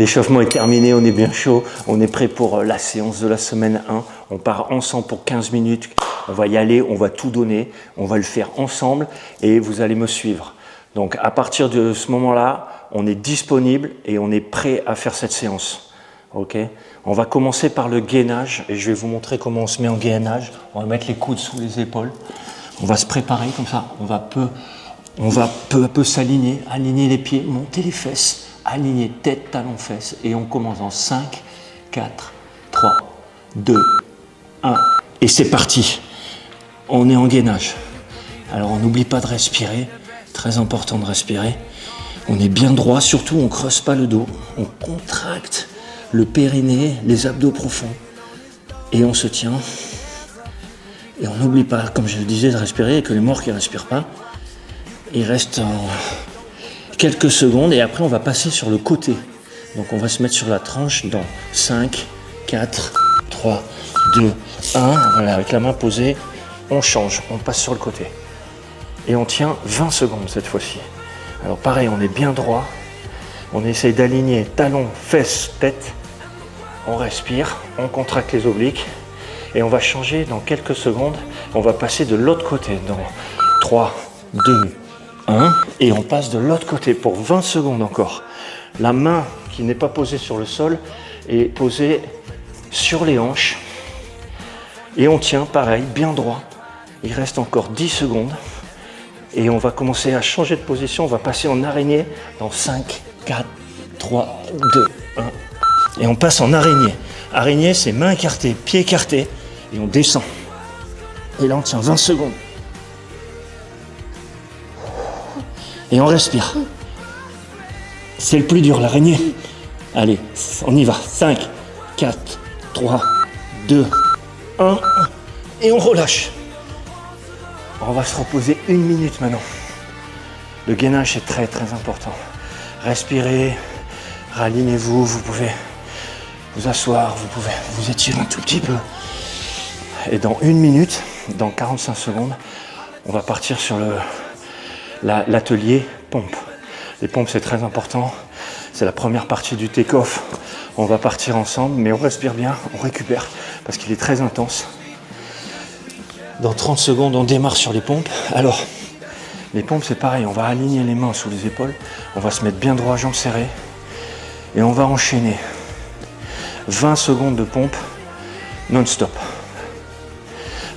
L'échauffement est terminé, on est bien chaud, on est prêt pour la séance de la semaine 1. On part ensemble pour 15 minutes, on va y aller, on va tout donner, on va le faire ensemble et vous allez me suivre. Donc à partir de ce moment-là, on est disponible et on est prêt à faire cette séance. Okay, on va commencer par le gainage et je vais vous montrer comment on se met en gainage. On va mettre les coudes sous les épaules, on va se préparer comme ça, on va peu à peu s'aligner, aligner les pieds, monter les fesses, aligner tête, talons, fesses et on commence en 5, 4, 3, 2, 1 et c'est parti. On est en gainage. Alors on n'oublie pas de respirer, très important de respirer. On est bien droit, surtout on ne creuse pas le dos, on contracte le périnée, les abdos profonds et on se tient. Et on n'oublie pas, comme je le disais, de respirer et que les morts qui ne respirent pas, ils restent quelques secondes et après on va passer sur le côté. Donc on va se mettre sur la tranche dans 5, 4, 3, 2, 1. Voilà, avec la main posée, on change, on passe sur le côté. Et on tient 20 secondes cette fois-ci. Alors pareil, on est bien droit. On essaye d'aligner talons, fesses, tête. On respire, on contracte les obliques. Et on va changer dans quelques secondes. On va passer de l'autre côté dans 3, 2, 1. Et on passe de l'autre côté pour 20 secondes encore. La main qui n'est pas posée sur le sol est posée sur les hanches. Et on tient pareil, bien droit. Il reste encore 10 secondes. Et on va commencer à changer de position. On va passer en araignée dans 5, 4, 3, 2, 1. Et on passe en araignée. Araignée, c'est main écartée, pied écarté. Et on descend. Et là, on tient 20 secondes. Et on respire. C'est le plus dur, l'araignée. Allez, on y va. 5, 4, 3, 2, 1. Et on relâche. On va se reposer 1 minute maintenant. Le gainage est très très important. Respirez, ralignez-vous, vous pouvez vous asseoir, vous pouvez vous étirer un tout petit peu. Et dans 1 minute, dans 45 secondes, on va partir sur l'atelier pompe. Les pompes, c'est très important. C'est la première partie du take-off. On va partir ensemble, mais on respire bien, on récupère parce qu'il est très intense. Dans 30 secondes, on démarre sur les pompes. Alors, les pompes, c'est pareil. On va aligner les mains sous les épaules. On va se mettre bien droit, jambes serrées. Et on va enchaîner 20 secondes de pompe non-stop.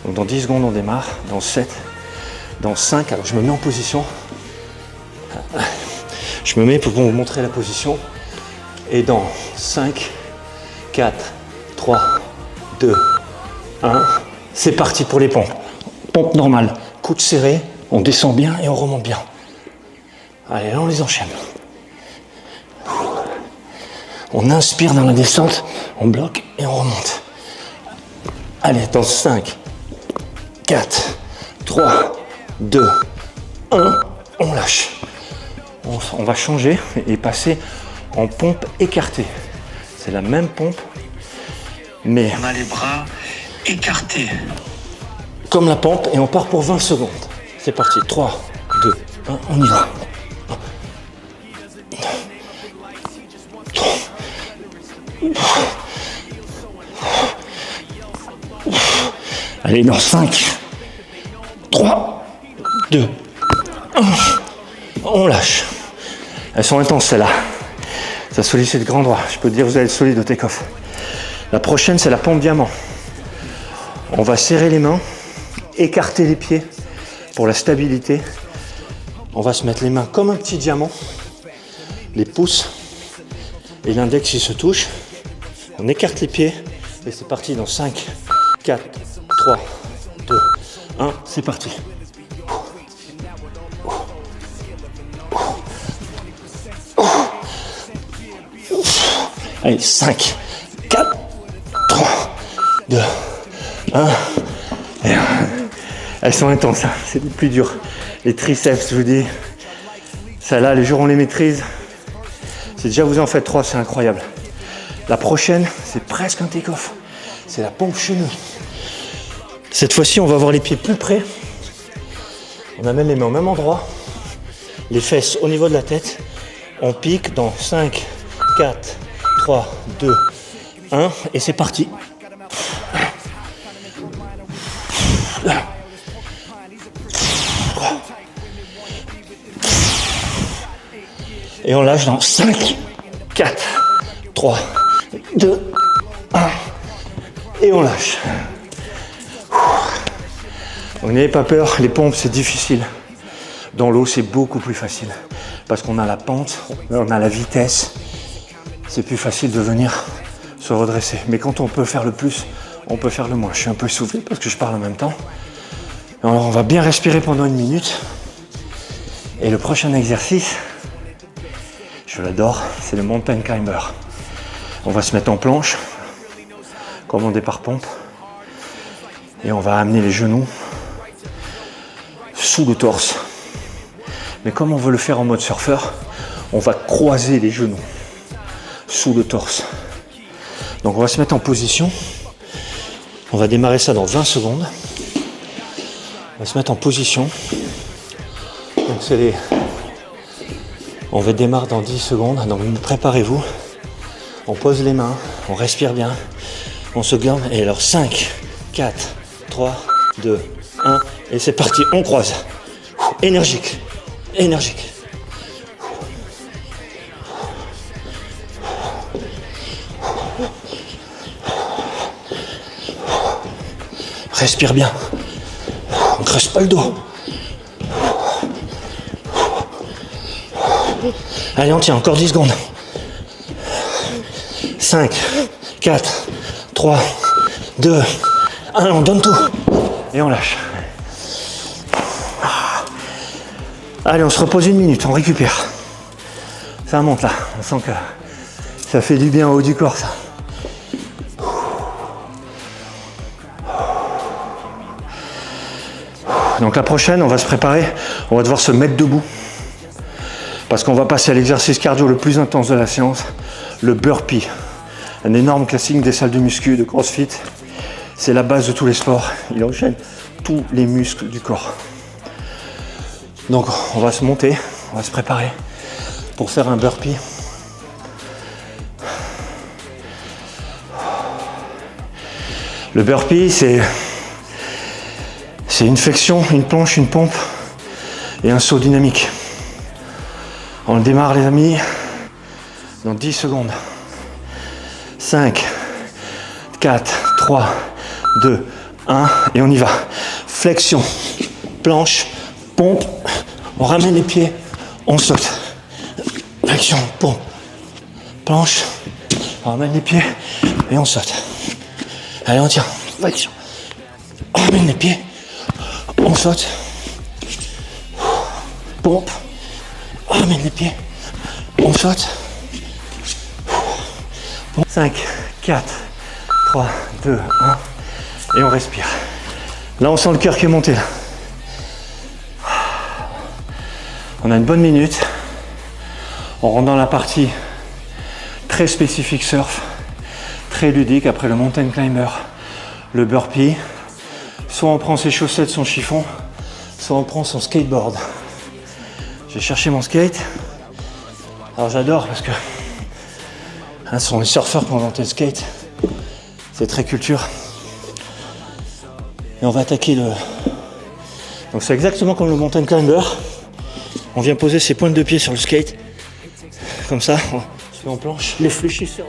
Donc, dans 10 secondes, on démarre. Dans 7, dans 5. Alors, je me mets en position. Je me mets pour vous montrer la position. Et dans 5, 4, 3, 2, 1. C'est parti pour les pompes. Pompe normale, coude serré, on descend bien et on remonte bien. Allez, là on les enchaîne. On inspire dans la descente, on bloque et on remonte. Allez, dans 5, 4, 3, 2, 1, on lâche. On va changer et passer en pompe écartée. C'est la même pompe, mais on a les bras écartés. Comme la pompe et on part pour 20 secondes. C'est parti, 3, 2, 1, on y va. Allez, dans 5, 3, 2, 1, on lâche. Elles sont intenses celles-là. Ça sollicite grand droit. Je peux te dire, vous allez être solide au take-off. La prochaine, c'est la pompe diamant. On va serrer les mains, écarter les pieds pour la stabilité. On va se mettre les mains comme un petit diamant, les pouces et l'index ils se touchent. On écarte les pieds et c'est parti dans 5, 4, 3, 2, 1, c'est parti. Allez, 5, 4, 3, 2, 1. Elles sont intenses, hein. C'est le plus dur. Les triceps, je vous dis, ça là, les jours où on les maîtrise, c'est déjà vous en faites 3, c'est incroyable. La prochaine, c'est presque un take-off. C'est la pompe chenille. Cette fois-ci, on va avoir les pieds plus près. On amène les mains au même endroit. Les fesses au niveau de la tête. On pique dans 5, 4, 3, 2, 1. Et c'est parti. Et on lâche dans 5, 4, 3, 2, 1. Et on lâche. Donc n'ayez pas peur, les pompes c'est difficile. Dans l'eau c'est beaucoup plus facile. Parce qu'on a la pente, on a la vitesse. C'est plus facile de venir se redresser. Mais quand on peut faire le plus, on peut faire le moins. Je suis un peu essoufflé parce que je parle en même temps. Alors on va bien respirer pendant 1 minute. Et le prochain exercice, je l'adore, c'est le mountain climber. On va se mettre en planche, comme on départ pompe. Et on va amener les genoux sous le torse. Mais comme on veut le faire en mode surfeur, on va croiser les genoux sous le torse. Donc on va se mettre en position. On va démarrer ça dans 20 secondes. On va se mettre en position. Donc on va démarrer dans 10 secondes. Donc préparez-vous. On pose les mains, on respire bien, on se garde. Et alors 5, 4, 3, 2, 1. Et c'est parti, on croise. Énergique, énergique. Respire bien. On ne creuse pas le dos. Allez, on tient, encore 10 secondes. 5, 4, 3, 2, 1, on donne tout. Et on lâche. Allez, on se repose 1 minute, on récupère. Ça monte là, on sent que ça fait du bien au haut du corps ça. Donc la prochaine, on va se préparer, on va devoir se mettre debout. Parce qu'on va passer à l'exercice cardio le plus intense de la séance, le burpee. Un énorme classique des salles de muscu, de crossfit. C'est la base de tous les sports. Il enchaîne tous les muscles du corps. Donc on va se monter, on va se préparer pour faire un burpee. Le burpee, c'est une flexion, une planche, une pompe et un saut dynamique. On le démarre les amis dans 10 secondes. 5, 4, 3, 2, 1 et on y va. Flexion, planche, pompe, on ramène les pieds, on saute. Flexion, pompe, planche, on ramène les pieds et on saute. Allez, on tient. Flexion, on ramène les pieds, on saute. Pompe, on ramène les pieds, on saute. 5, 4, 3, 2, 1 et on respire. Là on sent le cœur qui est monté là. On a une bonne minute. On rentre dans la partie très spécifique surf, très ludique après le mountain climber, le burpee. Soit on prend ses chaussettes, son chiffon, soit on prend son skateboard. J'ai cherché mon skate. Alors j'adore parce que ce sont les surfeurs qui ont inventé le skate. C'est très culture. Et on va attaquer le... Donc c'est exactement comme le mountain climber. On vient poser ses pointes de pied sur le skate. Comme ça, on se met en planche. Les fléchisseurs.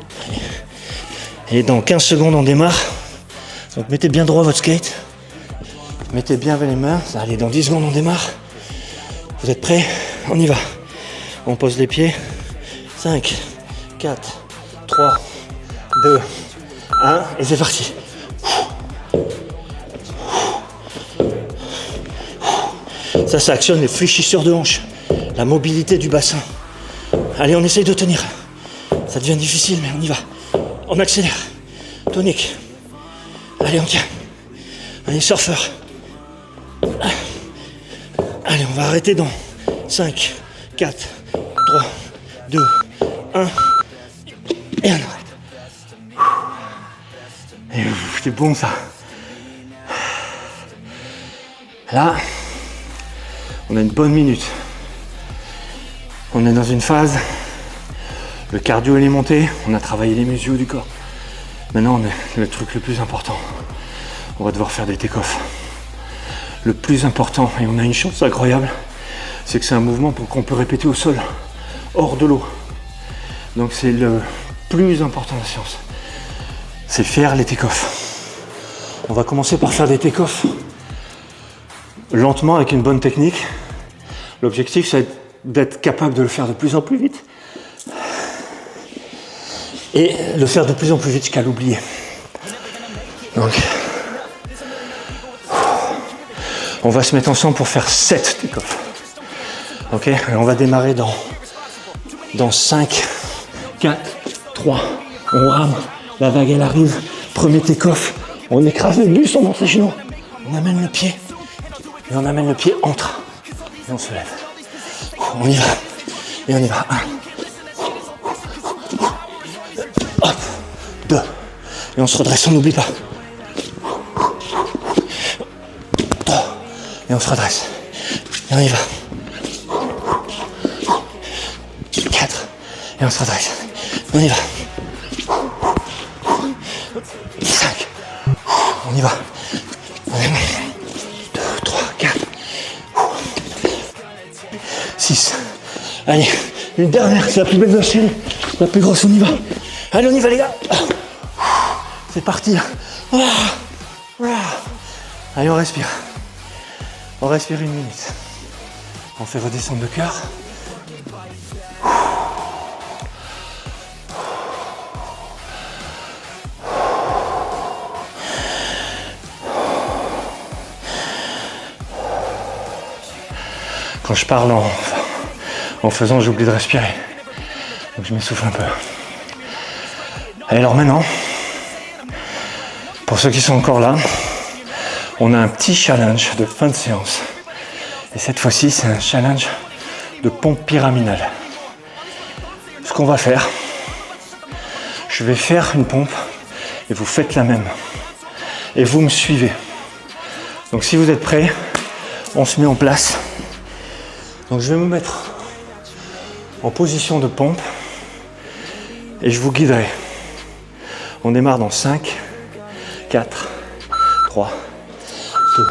Et dans 15 secondes, on démarre. Donc mettez bien droit votre skate. Mettez bien les mains. Allez, dans 10 secondes, on démarre. Vous êtes prêts? On y va. On pose les pieds. 5, 4, 3, 2, 1. Et c'est parti. Ça actionne les fléchisseurs de hanches. La mobilité du bassin. Allez, on essaye de tenir. Ça devient difficile, mais on y va. On accélère. Tonique. Allez, on tient. Allez, surfeur. Allez, on va arrêter dans 5, 4, 3, 2, 1. Et on arrête. C'est bon ça. Là, on a une bonne minute. On est dans une phase, Le cardio il est monté, on a travaillé les muscles du corps. Maintenant, on est le truc le plus important. On va devoir faire des take-off. Le plus important, et on a une chance incroyable, c'est que c'est un mouvement qu'on peut répéter au sol, hors de l'eau. Donc c'est le plus important de la séance. C'est faire les take-off. On va commencer par faire des take-off lentement avec une bonne technique. L'objectif, c'est d'être capable de le faire de plus en plus vite. Et le faire de plus en plus vite jusqu'à l'oublier. Donc, on va se mettre ensemble pour faire 7 take-off. Ok, et on va démarrer dans 5, 4, 3. On rame, la vague elle arrive. Premier take-off, on écrase le buste, on monte les genoux. On amène le pied, et on amène le pied entre. Et on se lève. On y va, et on y va. 1. Hop, 2. Et on se redresse, on n'oublie pas. 3. Et on se redresse. Et on y va. 4. Et on se redresse. On y va. 5. On y va. 1, 2, 3, 4. 6. Allez, une dernière, c'est la plus belle de la série. La plus grosse, on y va. Allez, on y va les gars. C'est parti. Allez, on respire. On respire 1 minute. On fait redescendre le cœur. Quand je parle en faisant, j'oublie de respirer. Donc je m'essouffle un peu. Allez, alors maintenant, pour ceux qui sont encore là, on a un petit challenge de fin de séance. Et cette fois-ci, c'est un challenge de pompe pyramidale. Ce qu'on va faire, je vais faire une pompe et vous faites la même. Et vous me suivez. Donc si vous êtes prêts, on se met en place. Donc je vais me mettre en position de pompe et je vous guiderai. On démarre dans 5, 4, 3, 2,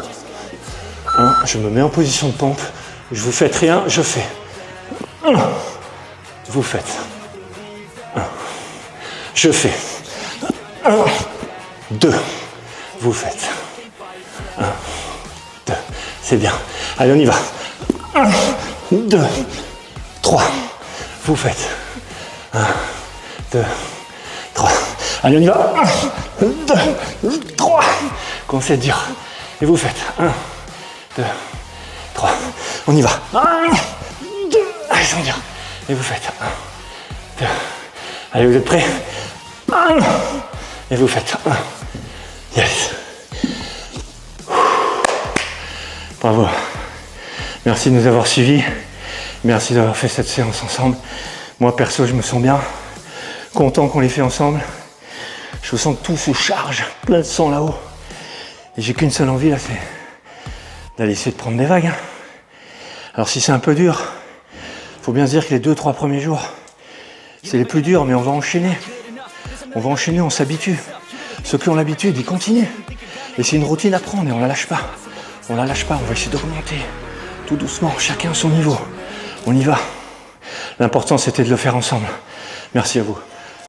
1. Je me mets en position de pompe. Je vous faites rien, je fais. 1. Vous faites. 1. Je fais. 1, 2. Vous faites. 1, 2. C'est bien. Allez, on y va. 1, 2, 3. Vous faites. 1, 2, 3. Allez, on y va. 1, 2, 3. Commencez à dire. Et vous faites. 1, 2, 3. On y va. 1, 2. Allez, sans dire. Et vous faites. 1, 2. Allez, vous êtes prêts? 1. Et vous faites. 1. Yes. Bravo. Merci de nous avoir suivis. Merci d'avoir fait cette séance ensemble. Moi, perso, je me sens bien. Content qu'on les fait ensemble. Je sens que tout se charge, plein de sang là-haut. Et j'ai qu'une seule envie là, c'est d'aller essayer de prendre des vagues. Alors si c'est un peu dur, faut bien se dire que les 2-3 premiers jours, c'est les plus durs, mais on va enchaîner. On va enchaîner, on s'habitue. Ceux qui ont l'habitude, ils continuent. Et c'est une routine à prendre et on la lâche pas. On la lâche pas, on va essayer d'augmenter. Tout doucement, chacun à son niveau. On y va. L'important, c'était de le faire ensemble. Merci à vous.